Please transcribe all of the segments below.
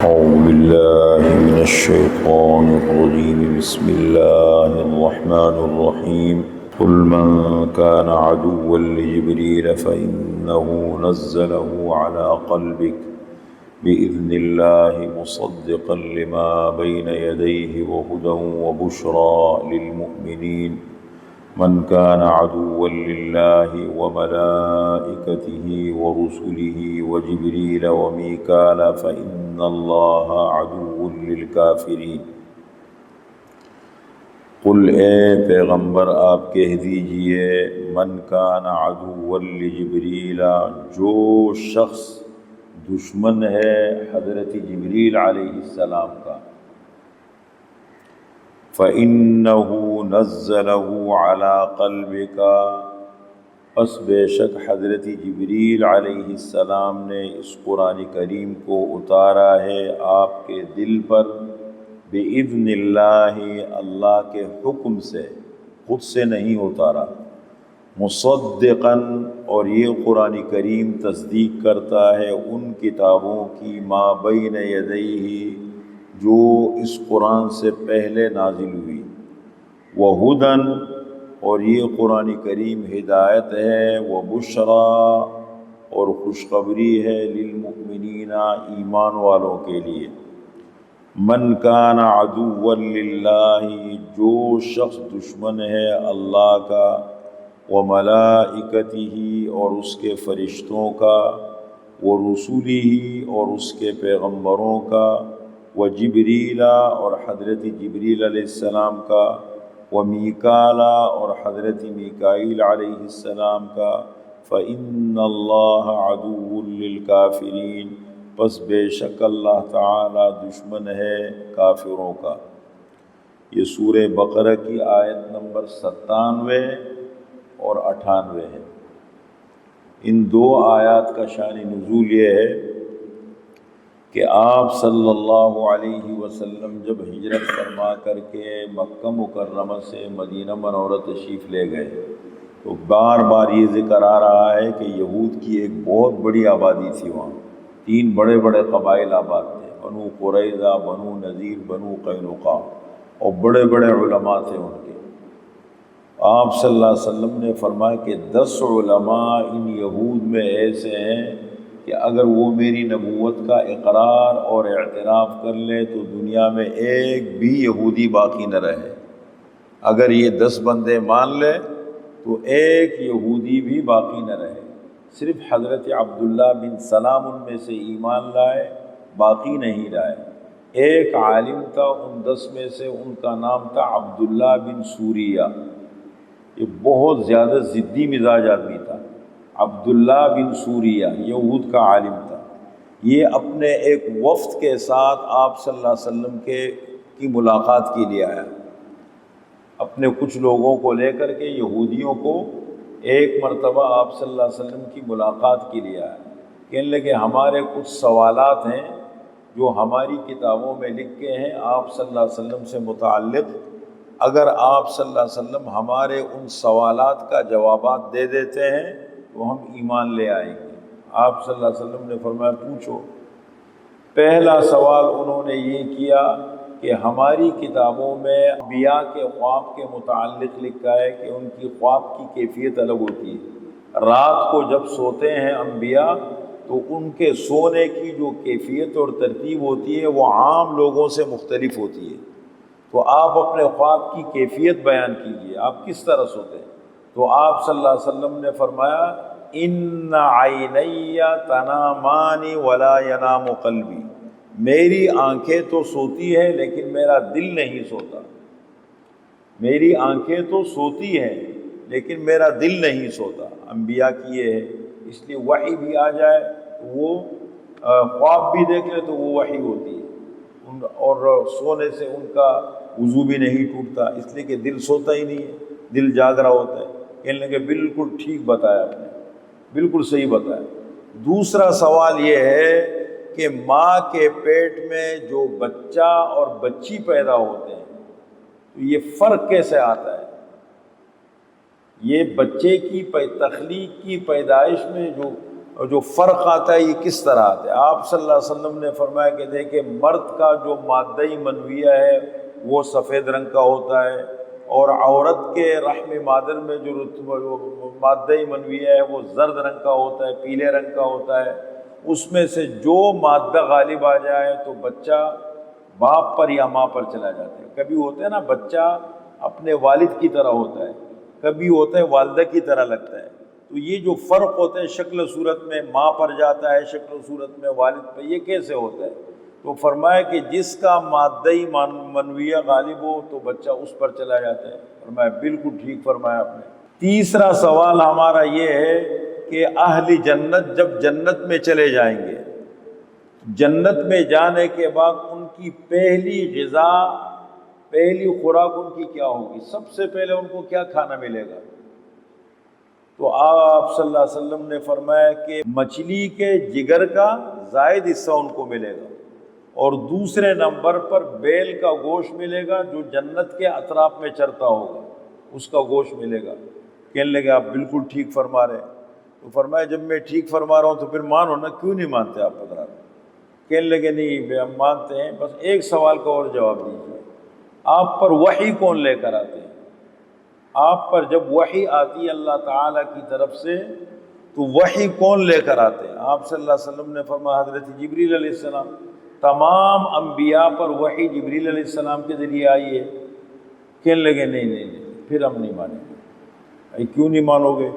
أعوذ بالله من الشيطان الرجيم بسم الله الرحمن الرحيم قل من كان عدوا لجبريل فإنه نزله على قلبك بإذن الله مصدقا لما بين يديه وهدى وبشرى للمؤمنين من كان عدوا لله وملائكته ورسله وجبريل وميكال فإن الله عدو للكافرين۔ قل اے پیغمبر آپ کہہ دیجئے من کان عدوا لجبریل، جو شخص دشمن ہے حضرت جبریل علیہ السلام کا، فَإِنَّهُ نَزَّلَهُ عَلَىٰ قَلْبِكَ، پس بے شک حضرت جبریل علیہ السلام نے اس قرآن کریم کو اتارا ہے آپ کے دل پر، بِإِذْنِ اللَّهِ، اللہ کے حکم سے، خود سے نہیں اتارا، مصدقاً، اور یہ قرآن کریم تصدیق کرتا ہے ان کتابوں کی ما بین یدیہ، جو اس قرآن سے پہلے نازل ہوئی، وہدن، اور یہ قرآن کریم ہدایت ہے، وبشریٰ، اور خوشخبری ہے، للمؤمنین، ایمان والوں کے لیے۔ من کان عدوا للہ، جو شخص دشمن ہے اللہ کا، وملائکتہ، اور اس کے فرشتوں کا، ورسلہ، اور اس کے پیغمبروں کا، وجبریل، اور حضرت جبریل علیہ السلام کا، ومیکال، اور حضرت میکائیل علیہ السلام کا، فإن اللہ عدو للکافرین، پس بے شک اللہ تعالی دشمن ہے کافروں کا۔ یہ سورہ بقرہ کی آیت نمبر 97 اور 98 ہے۔ ان دو آیات کا شان نزول یہ ہے کہ آپ صلی اللہ علیہ وسلم جب ہجرت فرما کر کے مکہ مکرمہ سے مدینہ منورہ تشریف لے گئے تو بار بار یہ ذکر آ رہا ہے کہ یہود کی ایک بہت بڑی آبادی تھی، وہاں 3 بڑے بڑے قبائل آباد تھے، بنو قریظہ، بنو نذیر، بنو قینقاع، اور بڑے بڑے علماء تھے ان کے۔ آپ صلی اللہ علیہ وسلم نے فرمایا کہ 10 علماء ان یہود میں ایسے ہیں کہ اگر وہ میری نبوت کا اقرار اور اعتراف کر لے تو دنیا میں ایک بھی یہودی باقی نہ رہے۔ اگر یہ 10 بندے مان لے تو ایک یہودی بھی باقی نہ رہے، صرف حضرت عبداللہ بن سلام ان میں سے ایمان لائے، باقی نہیں لائے۔ ایک عالم تھا ان 10 میں سے، ان کا نام تھا عبداللہ بن سوریہ، یہ بہت زیادہ ضدی مزاج آدمی تھا۔ عبداللہ بن سوریہ یہود کا عالم تھا، یہ اپنے ایک وفد کے ساتھ آپ صلی اللہ علیہ وسلم کی ملاقات کے لیے آیا، اپنے کچھ لوگوں کو لے کر کے یہودیوں کو ایک مرتبہ آپ صلی اللہ علیہ وسلم کی ملاقات کے لیے آیا۔ کہنے لگے ہمارے کچھ سوالات ہیں جو ہماری کتابوں میں لکھ کے ہیں آپ صلی اللہ علیہ وسلم سے متعلق، اگر آپ صلی اللہ علیہ وسلم ہمارے ان سوالات کا جوابات دے دیتے ہیں تو ہم ایمان لے آئیں گے۔ آپ صلی اللہ علیہ وسلم نے فرمایا پوچھو۔ پہلا سوال انہوں نے یہ کیا کہ ہماری کتابوں میں انبیاء کے خواب کے متعلق لکھا ہے کہ ان کی خواب کی کیفیت الگ ہوتی ہے، رات کو جب سوتے ہیں انبیاء تو ان کے سونے کی جو کیفیت اور ترتیب ہوتی ہے وہ عام لوگوں سے مختلف ہوتی ہے، تو آپ اپنے خواب کی کیفیت بیان کیجئے، آپ کس طرح سوتے ہیں؟ تو آپ صلی اللہ علیہ وسلم نے فرمایا ان عینی تنامان ولا ینام قلبی، میری آنکھیں تو سوتی ہے لیکن میرا دل نہیں سوتا، میری آنکھیں تو سوتی ہیں لیکن میرا دل نہیں سوتا۔ انبیاء کی یہ ہے، اس لیے وحی بھی آ جائے تو وہ خواب بھی دیکھ لے تو وہ وحی ہوتی ہے، اور سونے سے ان کا وضو بھی نہیں ٹوٹتا، اس لیے کہ دل سوتا ہی نہیں ہے، دل جاگ رہا ہوتا ہے۔ کہنے لگے بالکل ٹھیک بتایا آپ نے، بالکل صحیح بتایا۔ دوسرا سوال یہ ہے کہ ماں کے پیٹ میں جو بچہ اور بچی پیدا ہوتے ہیں تو یہ فرق کیسے آتا ہے؟ یہ بچے کی تخلیق کی پیدائش میں جو اور جو فرق آتا ہے یہ کس طرح آتا ہے؟ آپ صلی اللہ علیہ وسلم نے فرمایا کہ دیکھیں مرد کا جو مادہ منویہ ہے وہ سفید رنگ کا ہوتا ہے، اور عورت کے رحم مادر میں جو مادہ منویہ ہے وہ زرد رنگ کا ہوتا ہے، پیلے رنگ کا ہوتا ہے۔ اس میں سے جو مادہ غالب آ جائے تو بچہ باپ پر یا ماں پر چلا جاتا ہے۔ کبھی ہوتا ہے نا بچہ اپنے والد کی طرح ہوتا ہے، کبھی ہوتا ہے والدہ کی طرح لگتا ہے۔ تو یہ جو فرق ہوتے ہیں شکل و صورت میں، ماں پر جاتا ہے شکل و صورت میں والد پر، یہ کیسے ہوتا ہے؟ تو فرمایا کہ جس کا مادہ منویہ غالب ہو تو بچہ اس پر چلا جاتا ہے۔ فرمایا بالکل ٹھیک فرمایا آپ نے۔ تیسرا سوال ہمارا یہ ہے کہ اہل جنت جب جنت میں چلے جائیں گے، جنت میں جانے کے بعد ان کی پہلی غذا، پہلی خوراک ان کی کیا ہوگی؟ سب سے پہلے ان کو کیا کھانا ملے گا؟ تو آپ صلی اللہ علیہ وسلم نے فرمایا کہ مچھلی کے جگر کا زائد حصہ ان کو ملے گا، اور دوسرے نمبر پر بیل کا گوشت ملے گا جو جنت کے اطراف میں چرتا ہوگا، اس کا گوشت ملے گا۔ کہنے لگے آپ بالکل ٹھیک فرما رہے ہیں۔ تو فرمایا جب میں ٹھیک فرما رہا ہوں تو پھر مانو نا، کیوں نہیں مانتے آپ حضرات؟ کہنے لگے نہیں ہم مانتے ہیں، بس ایک سوال کا اور جواب دیجیے، آپ پر وحی کون لے کر آتے ہیں؟ آپ پر جب وحی آتی ہے اللہ تعالیٰ کی طرف سے تو وحی کون لے کر آتے ہیں؟ آپ صلی اللہ علیہ وسلم نے فرمایا حضرت جبریل علیہ السلام۔ تمام انبیاء پر وحی جبریل علیہ السلام کے ذریعے آئی ہے۔ کہنے لگے نہیں پھر ہم نہیں مانیں گے۔ کیوں نہیں مانو گے؟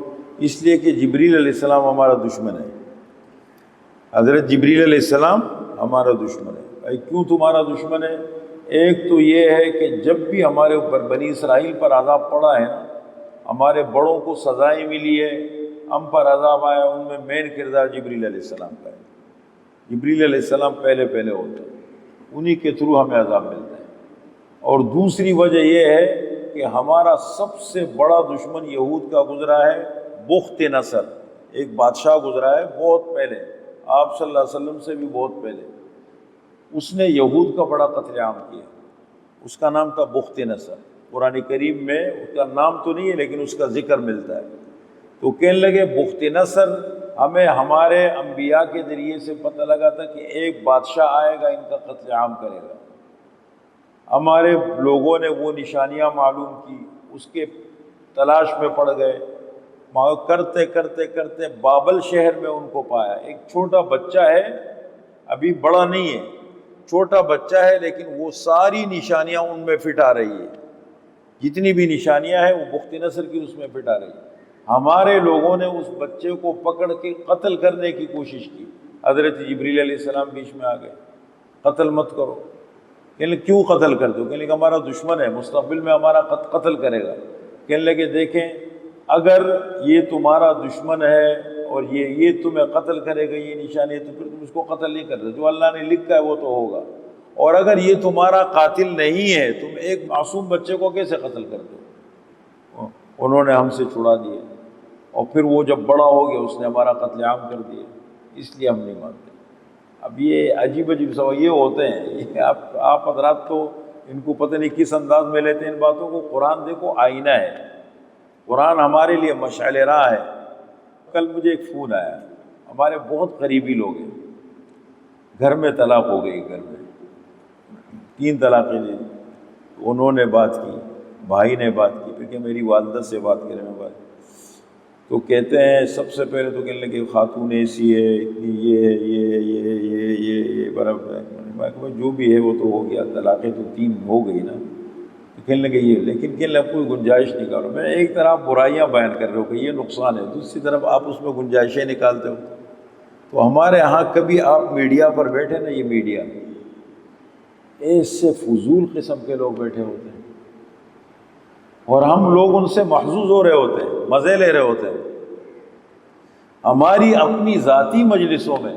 اس لیے کہ جبریل علیہ السلام ہمارا دشمن ہے، حضرت جبریل علیہ السلام ہمارا دشمن ہے۔ بھائی کیوں تمہارا دشمن ہے؟ ایک تو یہ ہے کہ جب بھی ہمارے اوپر بنی اسرائیل پر عذاب پڑا ہے نا، ہمارے بڑوں کو سزائیں ملی ہے، ہم پر عذاب آیا، ان میں مین کردار جبریل علیہ السلام کا ہے۔ جبریل علیہ السلام پہلے ہوتے ہیں، انہی کے تھرو ہمیں عذاب ملتا ہے۔ اور دوسری وجہ یہ ہے کہ ہمارا سب سے بڑا دشمن یہود کا گزرا ہے، بخت نصر، ایک بادشاہ گزرا ہے بہت پہلے، آپ صلی اللہ علیہ وسلم سے بھی بہت پہلے۔ اس نے یہود کا بڑا قتل عام کیا، اس کا نام تھا بخت نصر۔ قرآن کریم میں اس کا نام تو نہیں ہے لیکن اس کا ذکر ملتا ہے۔ تو کہنے لگے بخت نصر، ہمیں ہمارے انبیاء کے ذریعے سے پتہ لگا تھا کہ ایک بادشاہ آئے گا ان کا قتل عام کرے گا۔ ہمارے لوگوں نے وہ نشانیاں معلوم کی، اس کے تلاش میں پڑ گئے، کرتے کرتے کرتے بابل شہر میں ان کو پایا۔ ایک چھوٹا بچہ ہے، ابھی بڑا نہیں ہے، چھوٹا بچہ ہے، لیکن وہ ساری نشانیاں ان میں فٹ آ رہی ہے، جتنی بھی نشانیاں ہیں وہ بخت نصر کی اس میں فٹ آ رہی ہے۔ ہمارے لوگوں نے اس بچے کو پکڑ کے قتل کرنے کی کوشش کی، حضرت جبریل علیہ السلام بیچ میں آ گئے، قتل مت کرو۔ کہنے لگے کیوں قتل کر دو؟ کہنے لگے ہمارا دشمن ہے، مستقبل میں ہمارا قتل کرے گا۔ کہنے لگے دیکھیں اگر یہ تمہارا دشمن ہے اور یہ تمہیں قتل کرے گا، یہ نشانی ہے، تو پھر تم اس کو قتل نہیں کرتے، جو اللہ نے لکھا ہے وہ تو ہوگا۔ اور اگر یہ تمہارا قاتل نہیں ہے، تم ایک معصوم بچے کو کیسے قتل کرتے ہو؟ انہوں نے ہم سے چھڑا دیا، اور پھر وہ جب بڑا ہو گیا اس نے ہمارا قتل عام کر دیا، اس لیے ہم نہیں مانتے۔ اب یہ عجیب سوال یہ ہوتے ہیں، یہ آپ حضرات تو ان کو پتہ نہیں کس انداز میں لیتے ہیں ان باتوں کو۔ قرآن دیکھو آئینہ ہے، قرآن ہمارے لیے مشعل راہ ہے۔ کل مجھے ایک فون آیا، ہمارے بہت قریبی لوگ ہیں، گھر میں طلاق ہو گئی، گھر میں 3 طلاقیں دی۔ انہوں نے بات کی، بھائی نے بات کی، پھر کہ میری والدہ سے بات کرے میں بات، تو کہتے ہیں سب سے پہلے تو کہنے لگے خاتون ایسی ہے، اتنی یہ ہے، یہ برابر ہے۔ میں کہ جو بھی ہے وہ تو ہو گیا، طلاقیں تو 3 ہو گئی نا۔ تو کہنے لگے یہ، لیکن کہنے لگے کوئی گنجائش نکالو۔ میں ایک طرف برائیاں بیان کر رہے ہو کہ یہ نقصان ہے، دوسری طرف آپ اس میں گنجائشیں نکالتے ہو۔ تو ہمارے ہاں کبھی آپ میڈیا پر بیٹھے نا، یہ میڈیا ایسے فضول قسم کے لوگ بیٹھے ہوتے ہیں، اور ہم لوگ ان سے محظوظ ہو رہے ہوتے ہیں، مزے لے رہے ہوتے ہیں۔ ہماری اپنی ذاتی مجلسوں میں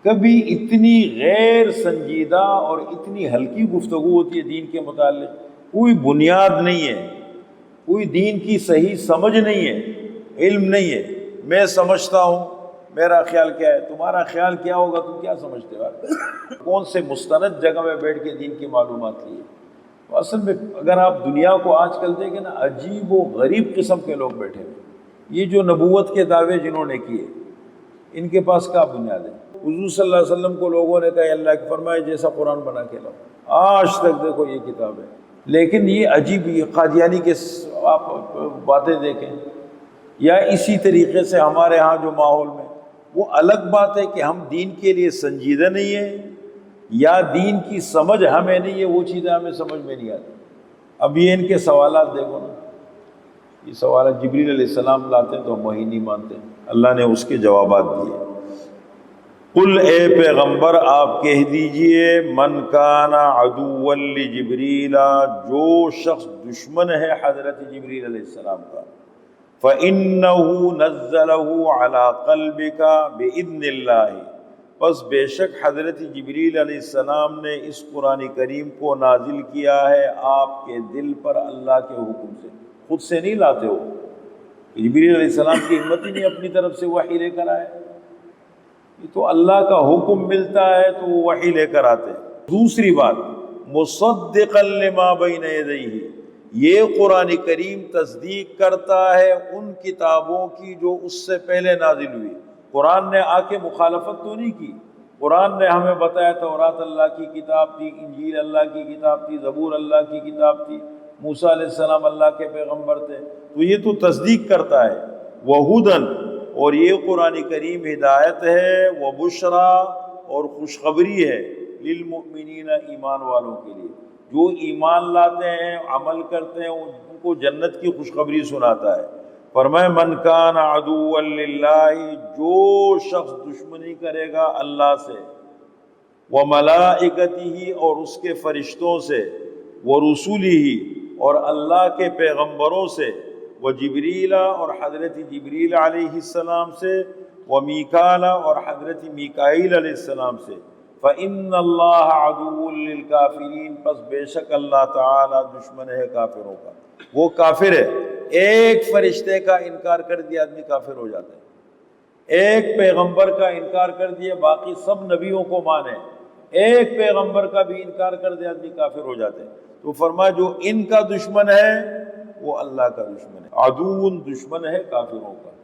کبھی اتنی غیر سنجیدہ اور اتنی ہلکی گفتگو ہوتی ہے دین کے متعلق، کوئی بنیاد نہیں ہے، کوئی دین کی صحیح سمجھ نہیں ہے، علم نہیں ہے۔ میں سمجھتا ہوں، میرا خیال کیا ہے، تمہارا خیال کیا ہوگا، تم کیا سمجھتے ہو؟ کون سے مستند جگہ میں بیٹھ کے دین کی معلومات لی ہے؟ تو اصل میں اگر آپ دنیا کو آج کل دیکھیں نا، عجیب و غریب قسم کے لوگ بیٹھے ہیں۔ یہ جو نبوت کے دعوے جنہوں نے کیے، ان کے پاس کیا بنیاد ہے؟ حضور صلی اللہ علیہ وسلم کو لوگوں نے کہا اللہ کے فرمائے جیسا قرآن بنا کے لاؤ، آج تک دیکھو یہ کتاب ہے۔ لیکن یہ عجیب، یہ قادیانی کے آپ باتیں دیکھیں، یا اسی طریقے سے ہمارے ہاں جو ماحول میں، وہ الگ بات ہے کہ ہم دین کے لیے سنجیدہ نہیں ہیں یا دین کی سمجھ ہمیں نہیں ہے، وہ چیزیں ہمیں سمجھ میں نہیں آتی۔ اب یہ ان کے سوالات دیکھو نا، یہ سوالات جبریل علیہ السلام لاتے ہیں تو ہم وہی نہیں مانتے، اللہ نے اس کے جوابات دیے۔ قل اے پیغمبر آپ کہہ دیجئے، من کان عدوا لجبریل، جو شخص دشمن ہے حضرت جبریل علیہ السلام کا، فإنه نزله على قلبك بإذن اللہ، پس بے شک حضرت جبریل علیہ السلام نے اس قرآن کریم کو نازل کیا ہے آپ کے دل پر اللہ کے حکم سے، خود سے نہیں لاتے ہو، جبریل علیہ السلام کی ہمت ہی نہیں اپنی طرف سے وحی لے کر آئے، یہ تو اللہ کا حکم ملتا ہے تو وہ وحی لے کر آتے ہیں۔ دوسری بات، مصدقا لما بین یدیہ، یہ قرآن کریم تصدیق کرتا ہے ان کتابوں کی جو اس سے پہلے نازل ہوئی۔ قرآن نے آ کے مخالفت تو نہیں کی، قرآن نے ہمیں بتایا تورات اللہ کی کتاب تھی، انجیل اللہ کی کتاب تھی، زبور اللہ کی کتاب تھی، موسیٰ علیہ السلام اللہ کے پیغمبر تھے، تو یہ تو تصدیق کرتا ہے۔ وہدن، اور یہ قرآن کریم ہدایت ہے، وبشرا، اور خوشخبری ہے، للمؤمنین، ایمان والوں کے لیے، جو ایمان لاتے ہیں عمل کرتے ہیں ان کو جنت کی خوشخبری سناتا ہے۔ فرمائے من کان عدوا للہ، جو شخص دشمنی کرے گا اللہ سے، وملائکتہ، اور اس کے فرشتوں سے، ورسلہ، اور اللہ کے پیغمبروں سے، وجبریل، اور حضرت جبریل علیہ السلام سے، ومیکال، اور حضرت میکائیل علیہ السلام سے، فإن اللہ عدو للکافرین، پس بے شک اللہ تعالی دشمن ہے کافروں کا۔ وہ کافر ہے، ایک فرشتے کا انکار کر دیا آدمی کافر ہو جاتا ہے، ایک پیغمبر کا انکار کر دیا باقی سب نبیوں کو مانے، ایک پیغمبر کا بھی انکار کر دیا آدمی کافر ہو جاتے ہیں۔ تو فرمایا جو ان کا دشمن ہے وہ اللہ کا دشمن ہے، عدو دشمن ہے کافروں کا۔